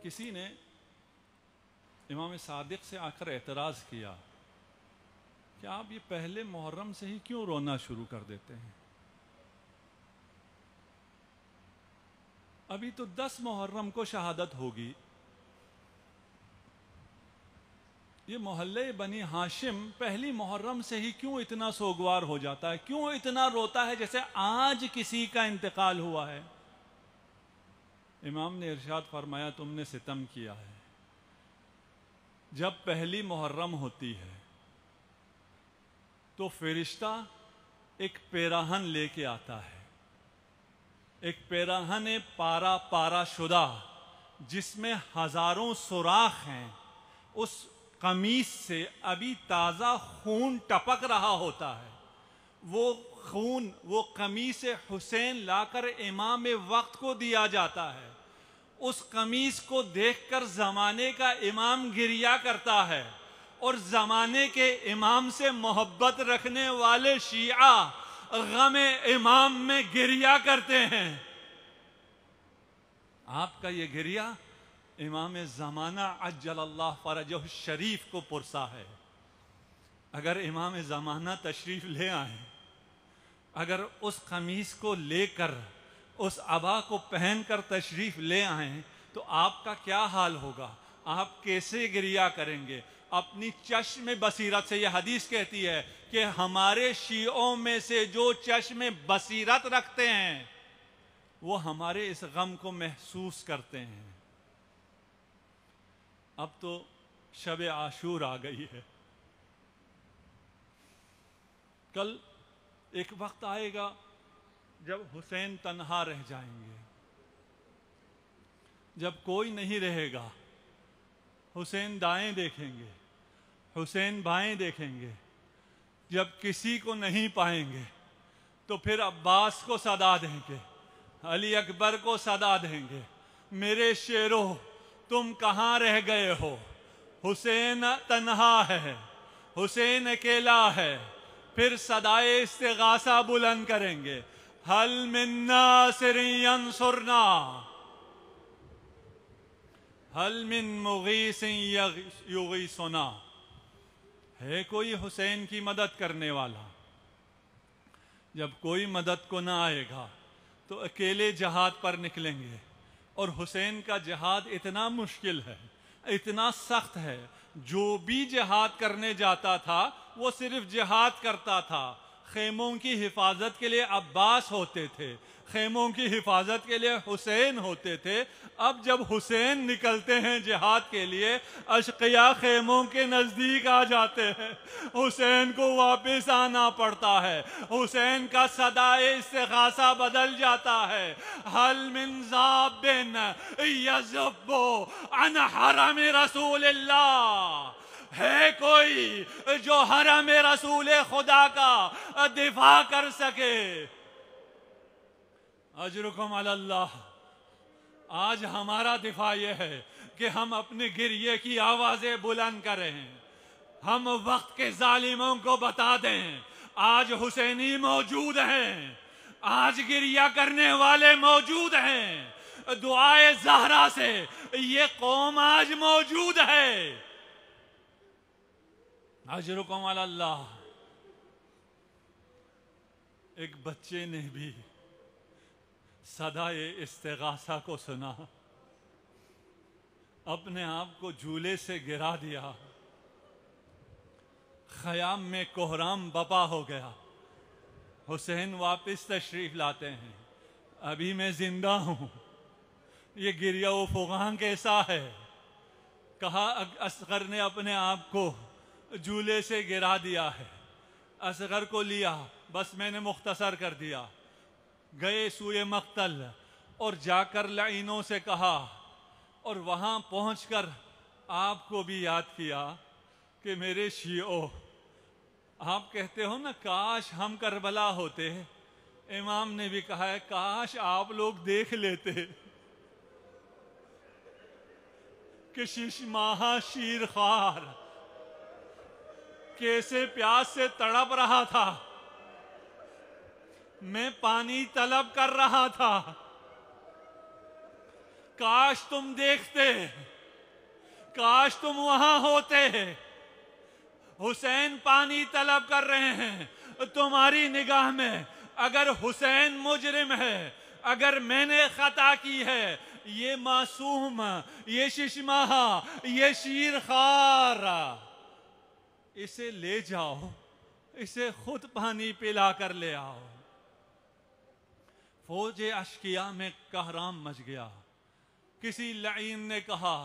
किसी ने इमाम सादिक से आकर एतराज़ किया कि आप ये पहले मुहर्रम से ही क्यों रोना शुरू कर देते हैं? अभी तो 10 मुहर्रम को शहादत होगी। ये मोहल्ले बनी हाशिम पहली मुहर्रम से ही क्यों इतना सोगवार हो जाता है, क्यों इतना रोता है जैसे आज किसी का इंतकाल हुआ है? इमाम ने इरशाद फरमाया, तुमने सितम किया है। जब पहली मुहर्रम होती है तो फरिश्ता एक पेराहन लेके आता है, एक पेराहन पारा पारा शुदा जिसमें हजारों सुराख हैं। उस कमीज से अभी ताज़ा खून टपक रहा होता है। वो खून, वो कमीज हुसैन लाकर इमाम वक्त को दिया जाता है। उस कमीज को देखकर जमाने का इमाम गिरिया करता है और जमाने के इमाम से मोहब्बत रखने वाले शिया गमे इमाम में गिरिया करते हैं। आपका ये गिरिया इमाम ज़माना अज्जलल्लाह फरजहु शरीफ को पुरसा है। अगर इमाम ज़माना तशरीफ ले आए, अगर उस कमीज को लेकर, उस अबा को पहनकर तशरीफ ले आए तो आपका क्या हाल होगा? आप कैसे गिरिया करेंगे? अपनी चश्म बसीरत से, यह हदीस कहती है कि हमारे शियों में से जो चश्म बसीरत रखते हैं वो हमारे इस गम को महसूस करते हैं। अब तो शब आशूर आ गई है। कल एक वक्त आएगा जब हुसैन तन्हा रह जाएंगे, जब कोई नहीं रहेगा। हुसैन दाएं देखेंगे, हुसैन बाएं देखेंगे। जब किसी को नहीं पाएंगे तो फिर अब्बास को सदा देंगे, अली अकबर को सदा देंगे। मेरे शेरों, तुम कहाँ रह गए हो? हुसैन तन्हा है, हुसैन अकेला है। फिर सदाए इस्तिगासा बुलंद करेंगे, हल मिन नासिरिन यंसुरना, हल मिन मुगीसिन युगीसुना। है कोई हुसैन की मदद करने वाला? जब कोई मदद को ना आएगा तो अकेले जहाद पर निकलेंगे। और हुसैन का जहाद इतना मुश्किल है, इतना सख्त है। जो भी जहाद करने जाता था वो सिर्फ जहाद करता था। खेमों की हिफाजत के लिए अब्बास होते थे, खेमों की हिफाजत के लिए हुसैन होते थे। अब जब हुसैन निकलते हैं जिहाद के लिए, अशकिया खेमों के नजदीक आ जाते हैं। हुसैन को वापस आना पड़ता है। हुसैन का सदाए इस्तिगासा बदल जाता है। हल मिन ज़ाबिन यज़ब्बु अन हरम रसूलिल्लाह। है कोई जो हरम रसूल खुदा का दिफा कर सके? अजरुकुम अलल्लाह। आज हमारा दिफा यह है कि हम अपने गिरिये की आवाजें बुलंद करें। हम वक्त के जालिमों को बता दें, आज हुसैनी मौजूद हैं, आज गिरिया करने वाले मौजूद हैं। दुआए ज़हरा से ये कौम आज मौजूद है। अजरुकुम अलल्लाह। एक बच्चे ने भी सदाए इस्तिगासा को सुना, अपने आप को झूले से गिरा दिया। ख़याम में कोहराम बपा हो गया। हुसैन वापस तशरीफ लाते हैं, अभी मैं जिंदा हूं। ये गिरिया व फुगान कैसा है? कहा असगर ने अपने आप को झूले से गिरा दिया है। असगर को लिया, बस मैंने मुख्तसर कर दिया। गए सूए मक्तल और जाकर लाइनों से कहा, और वहां पहुंचकर आपको भी याद किया कि मेरे शियो, आप कहते हो ना काश हम करबला होते। इमाम ने भी कहा है काश आप लोग देख लेते कि शिशमाहा शीरखार कैसे प्यास से तड़प रहा था। मैं पानी तलब कर रहा था, काश तुम देखते, काश तुम वहां होते। हुसैन पानी तलब कर रहे हैं। तुम्हारी निगाह में अगर हुसैन मुजरिम है, अगर मैंने खता की है, ये मासूम, ये शिशमाहा, ये शीरखार, इसे ले जाओ, इसे खुद पानी पिला कर ले आओ। फौज अशकिया में कहराम मच गया। किसी लईन ने कहा,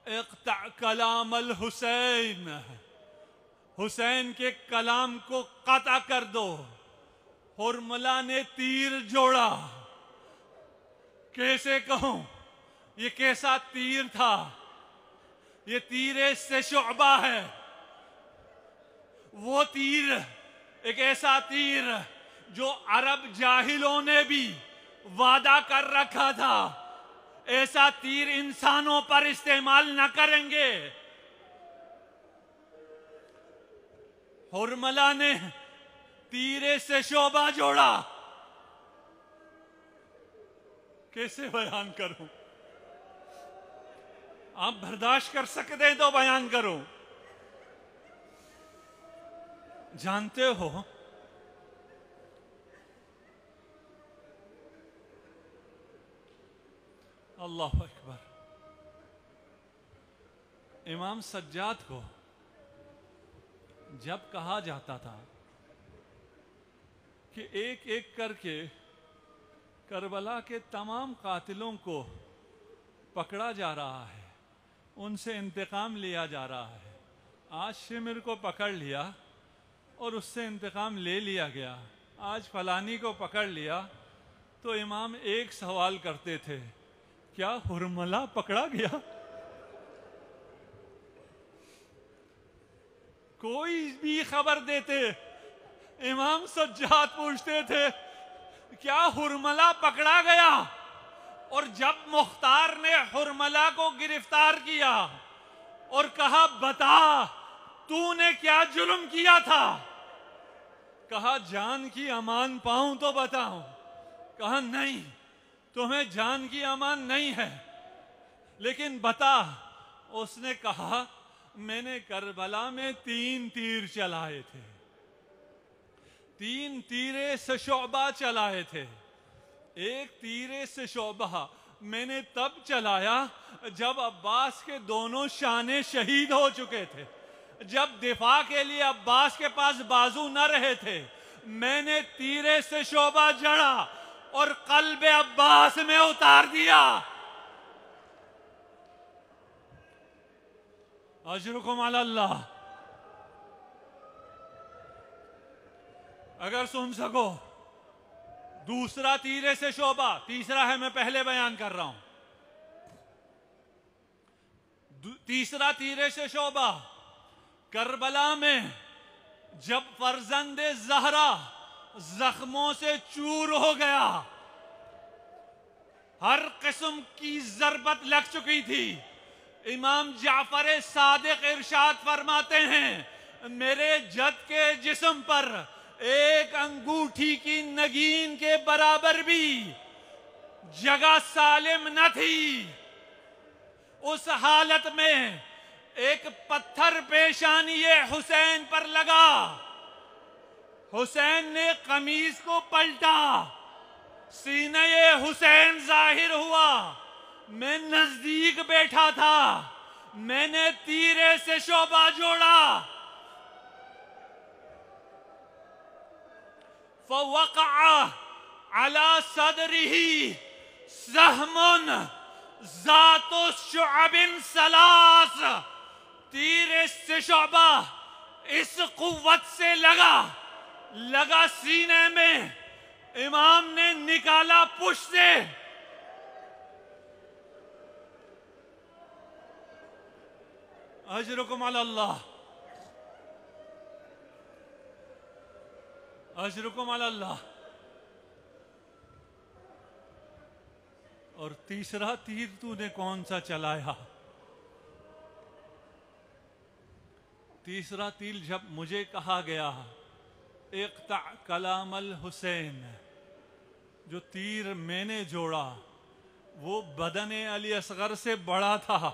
इक़्ता कलाम अल हुसैन, हुसैन के कलाम को कता कर दो। हुरमला ने तीर जोड़ा। कैसे कहूं, ये कैसा तीर था? ये तीर से शुअबा है। वो तीर, एक ऐसा तीर जो अरब जाहिलों ने भी वादा कर रखा था, ऐसा तीर इंसानों पर इस्तेमाल न करेंगे। हुरमला ने तीरे से शोभा जोड़ा। कैसे बयान करूं? आप बर्दाश्त कर सकते हैं तो बयान करूं। जानते हो, अल्लाह अकबर, इमाम सज्जाद को जब कहा जाता था कि एक एक करके करबला के तमाम कातिलों को पकड़ा जा रहा है, उनसे इंतकाम लिया जा रहा है, आज शिमिर को पकड़ लिया और उससे इंतकाम ले लिया गया, आज फलानी को पकड़ लिया, तो इमाम एक सवाल करते थे, क्या हुरमला पकड़ा गया? कोई भी खबर देते, इमाम सज्जाद पूछते थे, क्या हुरमला पकड़ा गया? और जब मुख्तार ने हुरमला को गिरफ्तार किया और कहा, बता तूने क्या जुल्म किया था? कहा, जान की अमान पाऊं तो बताऊं। कहा, नहीं, तुम्हें जान की अमान नहीं है, लेकिन बता। उसने कहा, मैंने करबला में 3 तीर चलाए थे, 3 तीरे से शोबा चलाए थे। एक तीरे से शोबा मैंने तब चलाया जब अब्बास के दोनों शाने शहीद हो चुके थे, जब दिफा के लिए अब्बास के पास बाजू न रहे थे। मैंने तीरे से शोबा जड़ा और कल्बे अब्बास में उतार दिया। अजरुकुम अल्लाह। अगर सुन सको, दूसरा तीरे से शोबा, तीसरा है मैं पहले बयान कर रहा हूं। तीसरा तीरे से शोबा करबला में जब फर्जंदे ज़हरा जख्मों से चूर हो गया, हर किस्म की जरबत लग चुकी थी। इमाम जाफर सादिक इरशाद फरमाते हैं, मेरे जद के जिस्म पर एक अंगूठी की नगीन के बराबर भी जगह सालिम न थी। उस हालत में एक पत्थर पेशानी हुसैन पर लगा। हुसैन ने कमीज को पलटा, सीने हुसैन जाहिर हुआ। मैं नजदीक बैठा था, मैंने तीरे से शोभा जोड़ा। फवक़अ अला सदरिही सहमुन ज़ातु शुअबिन सलास। तीर से शोभा इस कुव्वत से लगा सीने में। इमाम ने निकाला पुश से। अजरुकुम अल्लाह, अजरुकुम अल्लाह। और तीसरा तीर तूने कौन सा चलाया? तीसरा तीर जब मुझे कहा गया, इक़्ता कलाम अल हुसैन, जो तीर मैंने जोड़ा वो बदन अली असगर से बड़ा था,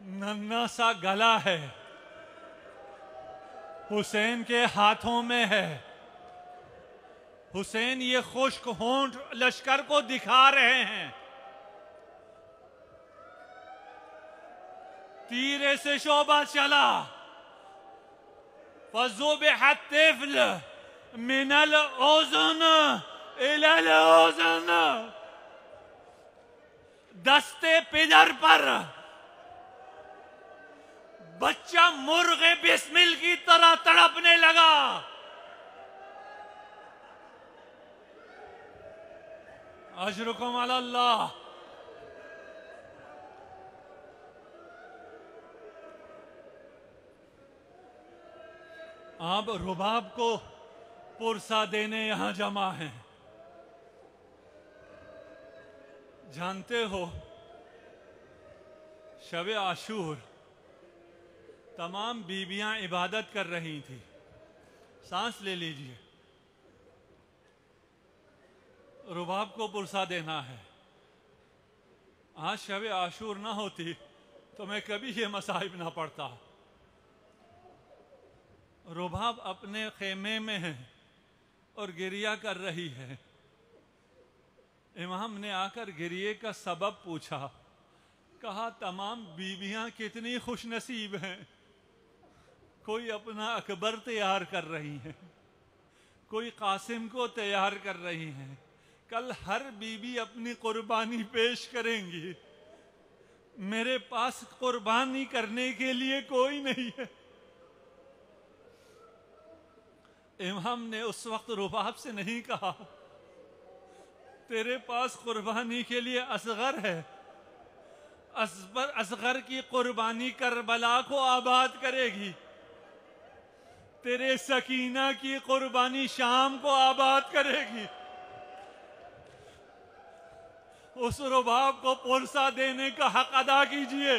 नन्हा सा गला है, हुसैन के हाथों में है। हुसैन ये खुश्क होंठ लश्कर को दिखा रहे हैं। तीरे से शोभा चला, फज़ुबिहत-तिफ़्ल मिनल उज़ुन इलल उज़ुन, दस्ते पिदर पर बच्चा मुर्गे बिस्मिल की तरह तड़पने लगा। अजरुकुम अल्लाह। आप रुबाब को पुरसा देने यहां जमा हैं। जानते हो, शब आशूर तमाम बीबियां इबादत कर रही थी। सांस ले लीजिए, रुबाब को पुरसा देना है। आज शब आशूर ना होती तो मैं कभी ये मसाइब ना पड़ता। रुबाब अपने खेमे में है और गिरिया कर रही है। इमाम ने आकर गिरिये का सबब पूछा। कहा, तमाम बीबियां कितनी खुशनसीब हैं। कोई अपना अकबर तैयार कर रही हैं, कोई कासिम को तैयार कर रही हैं। कल हर बीबी अपनी कुर्बानी पेश करेंगी। मेरे पास कुर्बानी करने के लिए कोई नहीं है। इमाम ने उस वक्त रुबाब से नहीं कहा, तेरे पास कुर्बानी के लिए असगर है। असगर की कुर्बानी करबला को आबाद करेगी। तेरे सकीना की कुर्बानी शाम को आबाद करेगी। उस रुबाब को पुरसा देने का हक अदा कीजिए।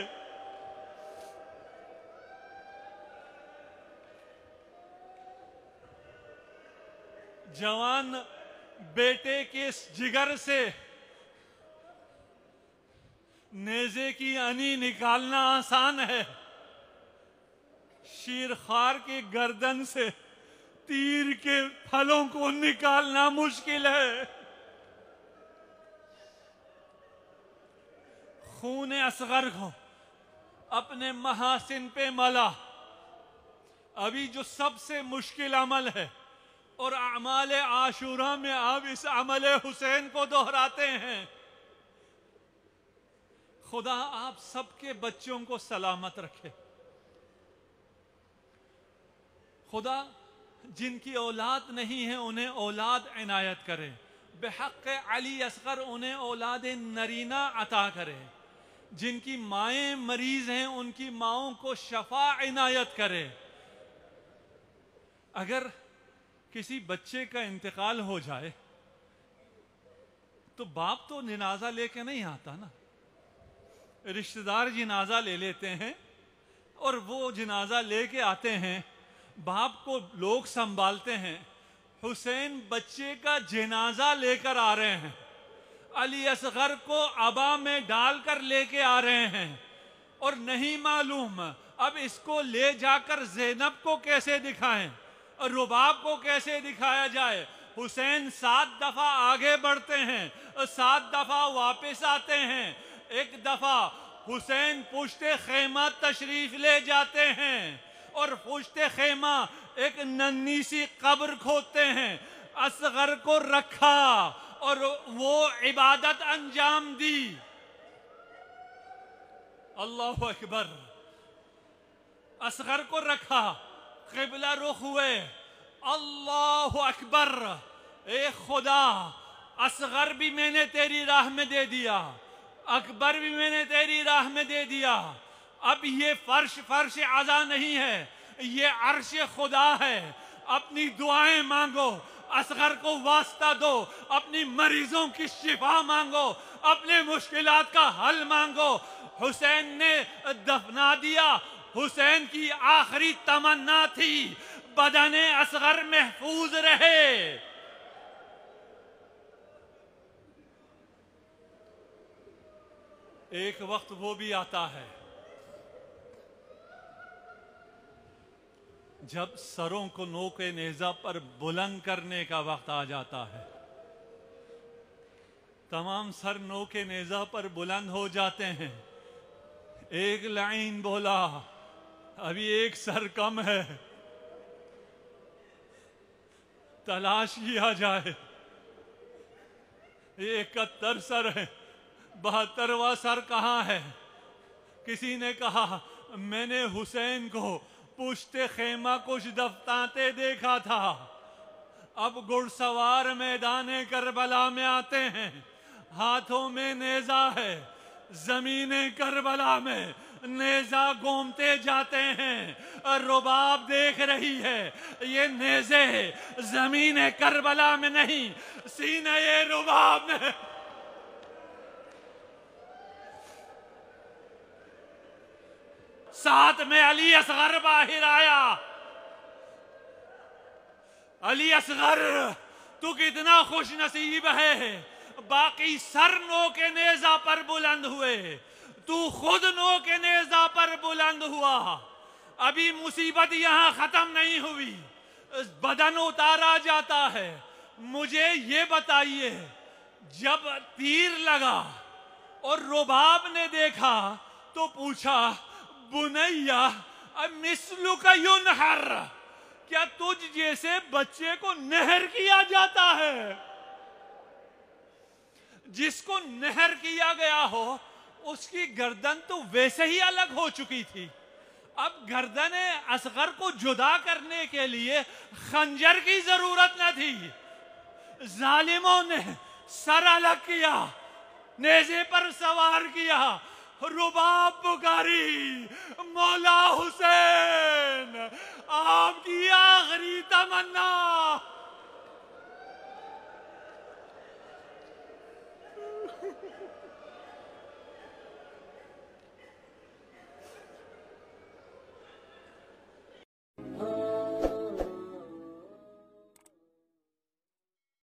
जवान बेटे के जिगर से नेज़े की अनी निकालना आसान है। शीरखार के गर्दन से तीर के फलों को निकालना मुश्किल है। खून असगर को अपने महासिन पे मला। अभी जो सबसे मुश्किल अमल है और अमाल आशूरा में आप इस अमल हुसैन को दोहराते हैं। खुदा आप सबके बच्चों को सलामत रखे। खुदा जिनकी औलाद नहीं है उन्हें औलाद इनायत करे। बेहक़ अली असगर उन्हें औलाद नरीना अता करे। जिनकी माएँ मरीज हैं उनकी माओं को शफा इनायत करे। अगर किसी बच्चे का इंतकाल हो जाए तो बाप तो जनाजा लेके नहीं आता ना, रिश्तेदार जनाजा ले लेते हैं और वो जनाजा लेके आते हैं। बाप को लोग संभालते हैं। हुसैन बच्चे का जनाजा लेकर आ रहे हैं, अली असगर को अबा में डालकर लेके आ रहे हैं और नहीं मालूम अब इसको ले जाकर ज़ैनब को कैसे दिखाएं और रुबाब को कैसे दिखाया जाए। हुसैन 7 दफा आगे बढ़ते हैं और 7 दफा वापस आते हैं। एक दफा हुसैन पुश्ते खेमा तशरीफ ले जाते हैं और पुश्ते खेमा एक नन्ही सी कब्र खोदते हैं। असगर को रखा और वो इबादत अंजाम दी। अल्लाहु अकबर। असगर को रखा, क़िबला रुख हुए। अल्लाहु अकबर। ए खुदा, असगर भी मैंने तेरी राह में दे दिया, अकबर भी मैंने तेरी राह में दे दिया। अब ये फर्श आज़ा नहीं है, ये अर्श खुदा है। अपनी दुआएं मांगो, असगर को वास्ता दो, अपनी मरीजों की शिफा मांगो, अपने मुश्किलात का हल मांगो। हुसैन ने दफना दिया। हुसैन की आखिरी तमन्ना थी बदने असगर महफूज रहे। एक वक्त वो भी आता है जब सरों को नोके नेजा पर बुलंद करने का वक्त आ जाता है। तमाम सर नोके नेजा पर बुलंद हो जाते हैं। एक लाइन बोला, अभी एक सर कम है, तलाश किया जाए। 71 सर है, 72वां सर कहाँ है? किसी ने कहा, मैंने हुसैन को पुश्ते खेमा कुछ दफ्ताते देखा था। अब घुड़सवार मैदाने करबला में आते हैं, हाथों में नेजा है, जमीने करबला में नेजा घूमते जाते हैं। और रुबाब देख रही है, ये नेजे जमीने करबला में नहीं, सीने ये रुबाब में। साथ में अली असगर बाहर आया। अली असगर, तू कितना खुश नसीब है, बाकी सर नो के नेजा पर बुलंद हुए, तू खुद नो के नेजा पर बुलंद हुआ। अभी मुसीबत यहां खत्म नहीं हुई, बदन उतारा जाता है। मुझे ये बताइए, जब तीर लगा और रुबाब ने देखा तो पूछा, बुनैया मिस्लु का युनहर, क्या तुझ जैसे बच्चे को नहर किया जाता है? जिसको नहर किया गया हो उसकी गर्दन तो वैसे ही अलग हो चुकी थी। अब गर्दन असगर को जुदा करने के लिए खंजर की जरूरत न थी। जालिमों ने सर अलग किया, नेज़े पर सवार किया, रुबाब पुकारी, मौला हुसैन आपकी आखिरी तमन्ना।